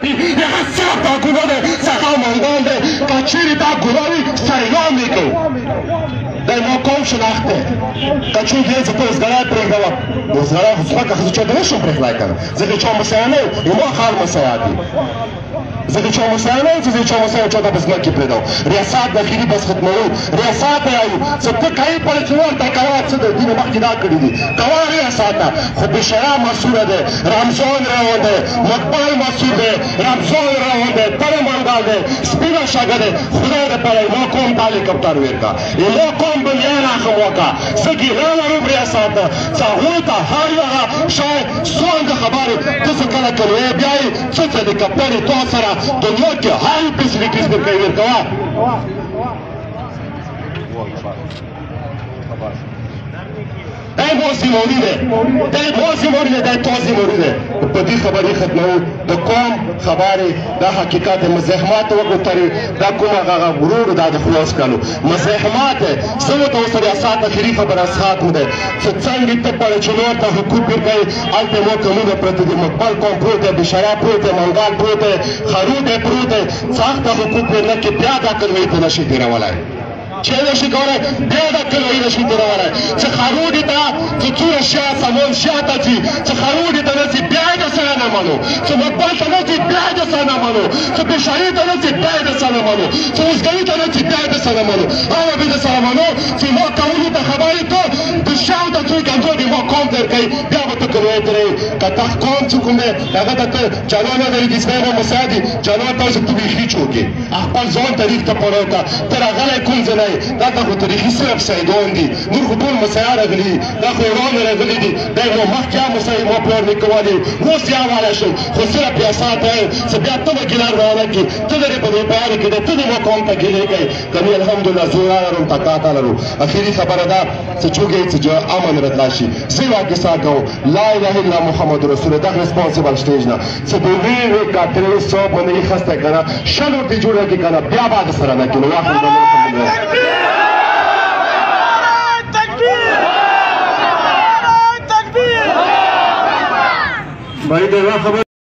هغه صاف دا ګناه دی څخه منګان دی که چیرې دا ګناه وي سرګام یې کوو دا ما کوم شناخت دی که چون دی زه ته اوسګړی پرېږدوم اوسګړی خو ځمکه ښځه چا ته نه شم پرېښلی که نه زه د چا مسیحه نه یم ما خال مسیحه دي زه د چا مسیحه نه یم چې زه د چا مسیحه چا ته په ځمکې پرېږدم ریاست داخلي بس ختموو ریاست ته یایو څه ته کوې پړې چې ورته کوه څه د دینه مخکې دا کړي دي کوه ریاست ته خو بشرا مسوره دی رمضان روان دی مقبل مسعود دی رمضان روان دی تړه منګال دی سپینه شګه دی خدای دپاره ما کوم تا هلیکپټر ویرکه ما کوم بنیا راخم وکړه زه ګیله لرم ریاست ته څه هغوی ته هر هغه شاید څومره خبرې ته څه کله کلوې بیا یې څه هلیکپټر یې تا سره دنیا کې هر فیسلیټیز درکوي ورکوه دا موسی موري دی دا موسی موري دی دا تاسې موري دی په دې خبرې ختموو د قوم خبرې دا حقیقت دی مزاحمات وګوترې دا کوم هغه ورور دا د خلاص کړلو مزاحمات دی زه ورته اوس ریاست اخري خبره ختم دی چې څنګه ته پړې چې نور ته حقوق ورکوي هلته مو کمونه پرته دي مقبل قوم پروت دی بشرا پروت دی منګال پروت دی خرو دی پروت دی سخته حقوق ورنه کې بیا دا کلوۍ ته نشي تېرولی چې نشي کولی بیا دا کلوۍ نشي تېرولی چې خروډي ته چې څومره شا سامان شاته ځي چې خروډي ته نه ځي بیا یې درسره نه منو چې مقبل ته نه ځي بیا یې درسره نه منو چې بشري ته نه ځي بیا یې درسره نه منو چې اوسګري ته نه ځي بیا یې درسره نه منو هغه به درسره منو چې ما کولو ته خبرې ته د شاو ته څوک انځور دي ما قوم درکوي بیا به ته کلوۍ تېروي که تا قوم چې کوم دی هغه ته ته جانان نه لري کسبی به مسیح دي جانان ته چې ته بیخي څوک یې خپل ځان تاریخ ته پړاو که ته راغلی کوم ځای نه دا ته خو تاریخي صرف سیدان دي نور خو ټول مسیحه راغلي دي دا خو ایران راغلي دي دا نو مخکې هم مسیح ما پلار نیکه والي اوس یې حواله شو خو صرف ریاست ته څه بیا ته به ګیله روانه کړي ته لرې په دې بیان کې دی ته دې ما قوم ته ګیلې کوي که مې الحمدلله زوره لرم تقاطع لرو اخري خبره ده چې چوګې چې امن راتلا شي زه یوه کیسه کوم لا اله الا محمد رسول دا ریسپانسیبل سټیج نه چې د ویې کاترې صاحب باندې یې خسته که نه شل ورته جوړه کړي که نه بیا به درسره نه کړي واخر भाई देवा खबर